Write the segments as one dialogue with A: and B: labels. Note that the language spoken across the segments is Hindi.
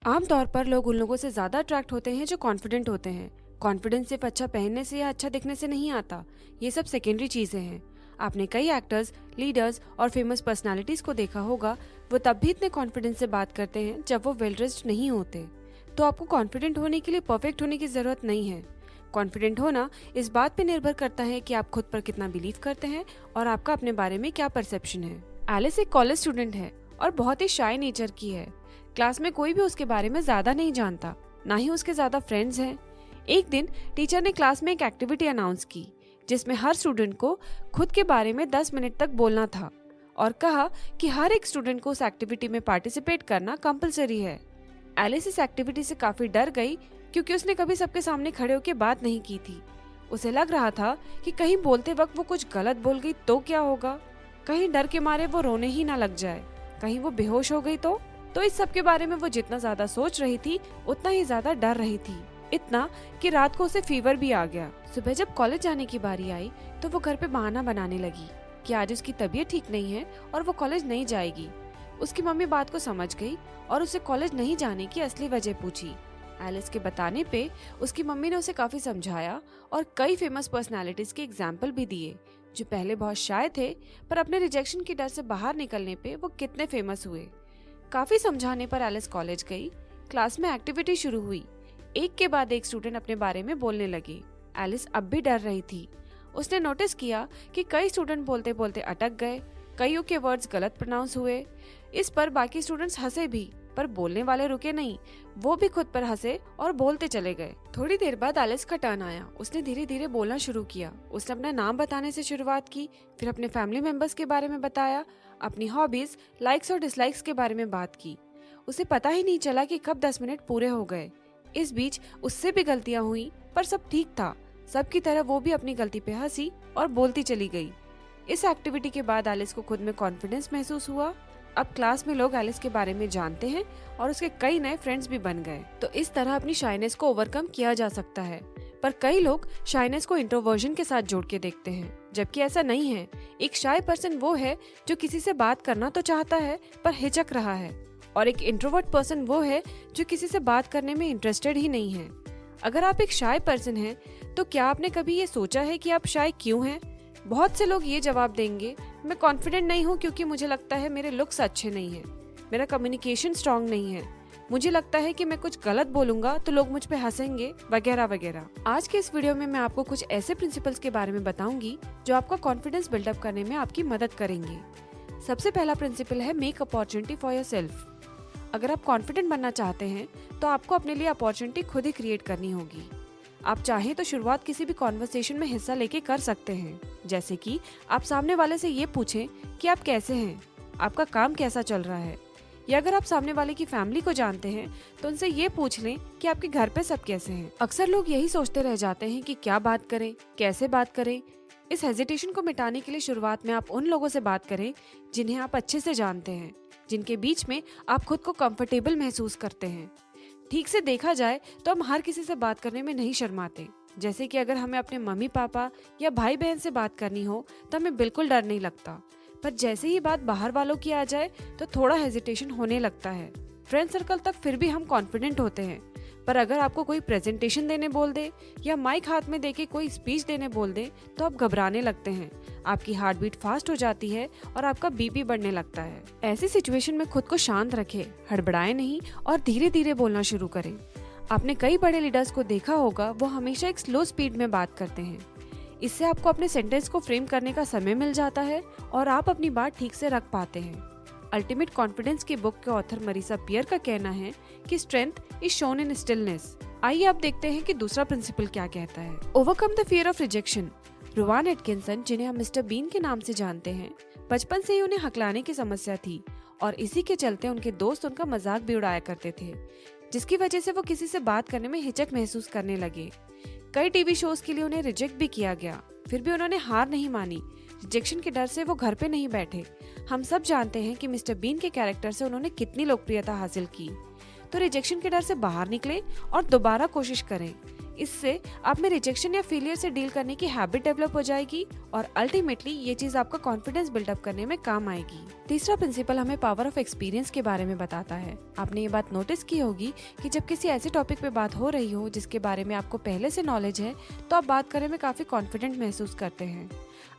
A: आमतौर पर लोग उन लोगों से ज्यादा अट्रैक्ट होते हैं जो कॉन्फिडेंट होते हैं। कॉन्फिडेंस सिर्फ अच्छा पहनने से या अच्छा दिखने से नहीं आता, ये सब सेकेंडरी चीजें हैं। आपने कई एक्टर्स, लीडर्स और फेमस पर्सनालिटीज को देखा होगा, वो तब भी इतने कॉन्फिडेंस से बात करते हैं जब वो वेल ड्रेस्ड नहीं होते। तो आपको कॉन्फिडेंट होने के लिए परफेक्ट होने की जरूरत नहीं है। कॉन्फिडेंट होना इस बात पे निर्भर करता है कि आप खुद पर कितना बिलीव करते हैं और आपका अपने बारे में क्या परसेप्शन है। एलिस एक कॉलेज स्टूडेंट है और बहुत ही शाय नेचर की है। क्लास में कोई भी उसके बारे में ज्यादा नहीं जानता, ना ही उसके ज्यादा फ्रेंड्स हैं। एक दिन टीचर ने क्लास में एक एक्टिविटी अनाउंस की जिसमें हर स्टूडेंट को खुद के बारे में 10 मिनट तक बोलना था और कहा कि हर एक स्टूडेंट को उस एक्टिविटी में पार्टिसिपेट करना कंपलसरी है। एलिस इस एक्टिविटी से काफी डर गई क्योंकि उसने कभी सबके सामने खड़े होकर बात नहीं की थी। उसे लग रहा था कि कहीं बोलते वक्त वो कुछ गलत बोल गई तो क्या होगा, कहीं डर के मारे वो रोने ही ना लग जाए, कहीं वो बेहोश हो गई तो इस सब के बारे में वो जितना ज्यादा सोच रही थी उतना ही ज्यादा डर रही थी। इतना कि रात को उसे फीवर भी आ गया। सुबह जब कॉलेज जाने की बारी आई तो वो घर पे बहाना बनाने लगी कि आज उसकी तबीयत ठीक नहीं है और वो कॉलेज नहीं जाएगी। उसकी मम्मी बात को समझ गई और उसे कॉलेज नहीं जाने की असली वजह पूछी। एलिस के बताने पे उसकी मम्मी ने उसे काफी समझाया और कई फेमस पर्सनालिटीज के एग्जाम्पल भी दिए जो पहले बहुत शाय थे पर अपने रिजेक्शन के डर से बाहर निकलने पे वो कितने फेमस हुए। काफी समझाने पर एलिस कॉलेज गई। क्लास में एक्टिविटी शुरू हुई। एक के बाद एक स्टूडेंट अपने बारे में बोलने लगे। एलिस अब भी डर रही थी। उसने नोटिस किया कि कई स्टूडेंट बोलते बोलते अटक गए, कईयों के वर्ड्स गलत प्रोनाउंस हुए। इस पर बाकी स्टूडेंट्स हंसे भी, पर बोलने वाले रुके नहीं, वो भी खुद पर हंसे और बोलते चले गए। थोड़ी देर बाद एलिस का टर्न आया। उसने धीरे धीरे बोलना शुरू किया। उसने अपना नाम बताने से शुरुआत की, फिर अपने फैमिली मेंबर्स के बारे में बताया, अपनी हॉबीज, लाइक्स और डिसलाइक्स के बारे में बात की। उसे पता ही नहीं चला कि कब 10 मिनट पूरे हो गए। इस बीच उससे भी गलतियां हुई पर सब ठीक था। सबकी तरह वो भी अपनी गलती पे हंसी और बोलती चली गई। इस एक्टिविटी के बाद एलिस को खुद में कॉन्फिडेंस महसूस हुआ। अब क्लास में लोग एलिस के बारे में जानते हैं और उसके कई नए फ्रेंड्स भी बन गए। तो इस तरह अपनी शाइनेस को ओवरकम किया जा सकता है। पर कई लोग शाइनेस को इंट्रोवर्जन के साथ जोड़ के देखते हैं, जबकि ऐसा नहीं है। एक शाय पर्सन वो है जो किसी से बात करना तो चाहता है पर हिचक रहा है, और एक इंट्रोवर्ट पर्सन वो है जो किसी से बात करने में इंटरेस्टेड ही नहीं है। अगर आप एक शाय पर्सन हैं, तो क्या आपने कभी ये सोचा है कि आप शाय क्यों हैं? बहुत से लोग ये जवाब देंगे, मैं कॉन्फिडेंट नहीं हूँ क्योंकि मुझे लगता है मेरे लुक्स अच्छे नहीं हैं, मेरा कम्युनिकेशन स्ट्रांग नहीं है, मुझे लगता है कि मैं कुछ गलत बोलूंगा तो लोग मुझ पे हंसेंगे, वगैरह वगैरह। आज के इस वीडियो में मैं आपको कुछ ऐसे प्रिंसिपल्स के बारे में बताऊंगी जो आपका कॉन्फिडेंस बिल्डअप करने में आपकी मदद करेंगे। सबसे पहला प्रिंसिपल है मेक अपॉर्चुनिटी फॉर योरसेल्फ। अगर आप कॉन्फिडेंट बनना चाहते हैं तो आपको अपने लिए अपॉर्चुनिटी खुद ही क्रिएट करनी होगी। आप चाहें तो शुरुआत किसी भी कॉन्वर्सेशन में हिस्सा लेके कर सकते हैं, जैसे कि आप सामने वाले से ये पूछें कि आप कैसे हैं, आपका काम कैसा चल रहा है, या अगर आप सामने वाले की फैमिली को जानते हैं तो उनसे ये पूछ लें कि आपके घर पे सब कैसे हैं। अक्सर लोग यही सोचते रह जाते हैं कि क्या बात करें, कैसे बात करें। इस हेजिटेशन को मिटाने के लिए शुरुआत में आप उन लोगों से बात करें जिन्हें आप अच्छे से जानते हैं, जिनके बीच में आप खुद को कंफर्टेबल महसूस करते हैं। ठीक से देखा जाए तो हम हर किसी से बात करने में नहीं शर्माते। जैसे कि अगर हमें अपने मम्मी पापा या भाई बहन से बात करनी हो तो हमें बिल्कुल डर नहीं लगता, पर जैसे ही बात बाहर वालों की आ जाए तो थोड़ा हेजिटेशन होने लगता है। फ्रेंड सर्कल तक फिर भी हम कॉन्फिडेंट होते हैं, पर अगर आपको कोई प्रेजेंटेशन देने बोल दे या माइक हाथ में देके कोई स्पीच देने बोल दे तो आप घबराने लगते हैं, आपकी हार्ट बीट फास्ट हो जाती है और आपका बीपी बढ़ने लगता है। ऐसी सिचुएशन में खुद को शांत रखें, हड़बड़ाएं नहीं और धीरे धीरे बोलना शुरू करें। आपने कई बड़े लीडर्स को देखा होगा, वो हमेशा एक स्लो स्पीड में बात करते हैं। इससे आपको अपने सेंटेंस को फ्रेम करने का समय मिल जाता है और आप अपनी बात ठीक से रख पाते हैं। अल्टीमेट कॉन्फिडेंस की बुक के ऑथर मरीसा पियर का कहना है कि strength is shown in stillness. आइए आप देखते हैं कि दूसरा प्रिंसिपल क्या कहता है। Overcome the fear of rejection. रोवान Atkinson, जिन्हें हम मिस्टर बीन के नाम से जानते हैं, बचपन से ही उन्हें हकलाने की समस्या थी और इसी के चलते उनके दोस्त उनका मजाक भी उड़ाया करते थे, जिसकी वजह से वो किसी से बात करने में हिचक महसूस करने लगे। कई टीवी शोज के लिए उन्हें रिजेक्ट भी किया गया, फिर भी उन्होंने हार नहीं मानी। रिजेक्शन के डर से वो घर पे नहीं बैठे। हम सब जानते हैं कि मिस्टर बीन के कैरेक्टर से उन्होंने कितनी लोकप्रियता हासिल की। तो रिजेक्शन के डर से बाहर निकलें और दोबारा कोशिश करें। इससे आप में रिजेक्शन या फेलियर से डील करने की हैबिट डेवलप हो जाएगी और अल्टीमेटली ये चीज आपका कॉन्फिडेंस बिल्डअप करने में काम आएगी। तीसरा प्रिंसिपल हमें पावर ऑफ एक्सपीरियंस के बारे में बताता है। आपने ये बात नोटिस की होगी कि जब किसी ऐसे टॉपिक पे बात हो रही हो जिसके बारे में आपको पहले से नॉलेज है, तो आप बात करने में काफी कॉन्फिडेंट महसूस करते हैं।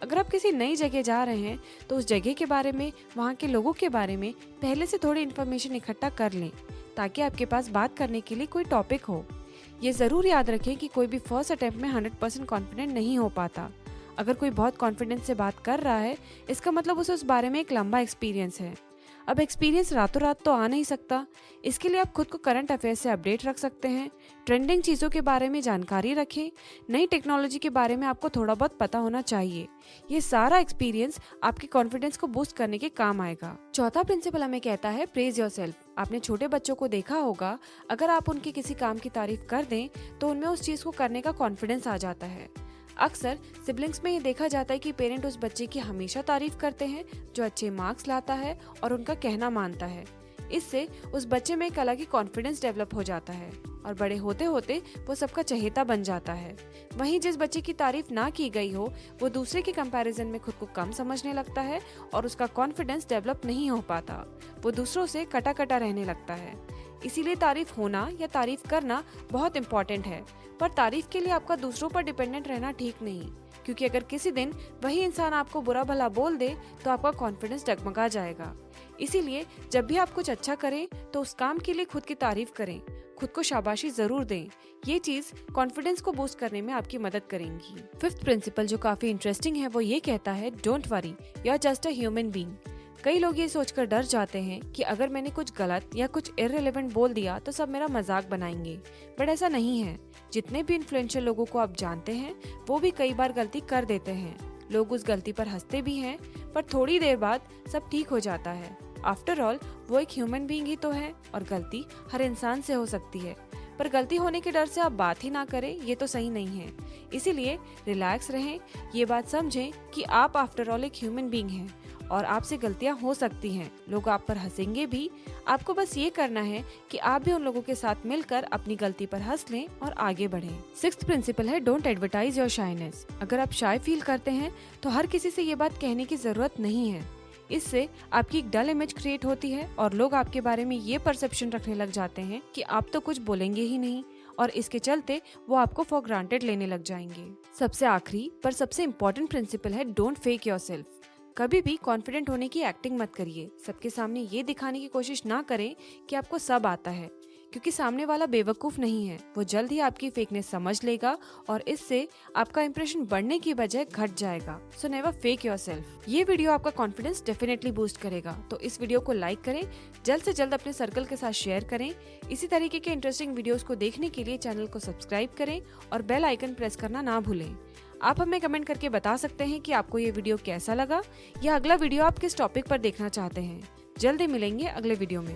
A: अगर आप किसी नई जगह जा रहे हैं तो उस जगह के बारे में, वहाँ के लोगों के बारे में पहले से थोड़ी इन्फॉर्मेशन इकट्ठा कर लें ताकि आपके पास बात करने के लिए कोई टॉपिक हो। ये जरूर याद रखें कि कोई भी फर्स्ट अटेम्प्ट में 100% कॉन्फिडेंट नहीं हो पाता। अगर कोई बहुत कॉन्फिडेंस से बात कर रहा है, इसका मतलब उसे उस बारे में एक लंबा एक्सपीरियंस है। अब एक्सपीरियंस रातों रात तो आ नहीं सकता, इसके लिए आप खुद को करंट अफेयर से अपडेट रख सकते हैं, ट्रेंडिंग चीज़ों के बारे में जानकारी रखें, नई टेक्नोलॉजी के बारे में आपको थोड़ा बहुत पता होना चाहिए। ये सारा एक्सपीरियंस आपके कॉन्फिडेंस को बूस्ट करने के काम आएगा। चौथा प्रिंसिपल हमें कहता है प्रेज योरसेल्फ। आपने छोटे बच्चों को देखा होगा, अगर आप उनके किसी काम की तारीफ कर दें तो उनमें उस चीज़ को करने का कॉन्फिडेंस आ जाता है। अक्सर सिबलिंग्स में ये देखा जाता है कि पेरेंट उस बच्चे की हमेशा तारीफ करते हैं जो अच्छे मार्क्स लाता है और उनका कहना मानता है। इससे उस बच्चे में एक अलग ही कॉन्फिडेंस डेवलप हो जाता है और बड़े होते होते वो सबका चहेता बन जाता है। वहीं जिस बच्चे की तारीफ ना की गई हो, वो दूसरे के कंपैरिजन में खुद को कम समझने लगता है और उसका कॉन्फिडेंस डेवलप नहीं हो पाता। वो दूसरों से कटा कटा रहने लगता है। इसीलिए तारीफ होना या तारीफ करना बहुत इम्पोर्टेंट है, पर तारीफ के लिए आपका दूसरों पर डिपेंडेंट रहना ठीक नहीं, क्योंकि अगर किसी दिन वही इंसान आपको बुरा भला बोल दे तो आपका कॉन्फिडेंस डगमगा जाएगा। इसीलिए जब भी आप कुछ अच्छा करें तो उस काम के लिए खुद की तारीफ करें, खुद को शाबाशी जरूर दें। ये चीज कॉन्फिडेंस को बूस्ट करने में आपकी मदद करेंगी। फिफ्थ प्रिंसिपल जो काफी इंटरेस्टिंग है वो ये कहता है don't worry, you are just a human being. कई लोग ये सोचकर डर जाते हैं कि अगर मैंने कुछ गलत या कुछ इररिलेवेंट बोल दिया तो सब मेरा मजाक बनाएंगे, बट ऐसा नहीं है। जितने भी इन्फ्लुएंशियल लोगों को आप जानते हैं वो भी कई बार गलती कर देते हैं। लोग उस गलती पर हंसते भी हैं, पर थोड़ी देर बाद सब ठीक हो जाता है। आफ्टर ऑल वो एक ह्यूमन बीइंग ही तो है और गलती हर इंसान से हो सकती है। पर गलती होने के डर से आप बात ही ना करें, ये तो सही नहीं है। इसीलिए रिलैक्स रहें, ये बात समझें कि आप आफ्टर ऑल एक ह्यूमन बीइंग हैं और आपसे गलतियां हो सकती हैं। लोग आप पर हंसेंगे भी। आपको बस ये करना है कि आप भी उन लोगों के साथ मिलकर अपनी गलती पर हंस लें और आगे बढ़ें। सिक्स्थ प्रिंसिपल है डोंट एडवर्टाइज योर शाइनेस। अगर आप शाय फील करते हैं तो हर किसी से ये बात कहने की जरूरत नहीं है। इससे आपकी एक डल इमेज क्रिएट होती है और लोग आपके बारे में ये परसेप्शन रखने लग जाते हैं कि आप तो कुछ बोलेंगे ही नहीं, और इसके चलते वो आपको फॉर ग्रांटेड लेने लग जाएंगे। सबसे आखिरी पर सबसे इम्पोर्टेंट प्रिंसिपल है डोंट फेक योरसेल्फ। कभी भी कॉन्फिडेंट होने की एक्टिंग मत करिए। सबके सामने ये दिखाने की कोशिश ना करें कि आपको सब आता है, क्योंकि सामने वाला बेवकूफ नहीं है। वो जल्द ही आपकी फेकनेस समझ लेगा और इससे आपका इंप्रेशन बढ़ने की बजाय घट जाएगा। So never fake yourself. ये वीडियो आपका कॉन्फिडेंस डेफिनेटली बूस्ट करेगा, तो इस वीडियो को लाइक करें, जल्द से जल्द अपने सर्कल के साथ शेयर करें। इसी तरीके के इंटरेस्टिंग वीडियोस को देखने के लिए चैनल को सब्सक्राइब करें और बेल आइकन प्रेस करना ना भूलें। आप हमें कमेंट करके बता सकते हैं कि आपको ये वीडियो कैसा लगा या अगला वीडियो आप किस टॉपिक पर देखना चाहते हैं। जल्दी मिलेंगे अगले वीडियो में।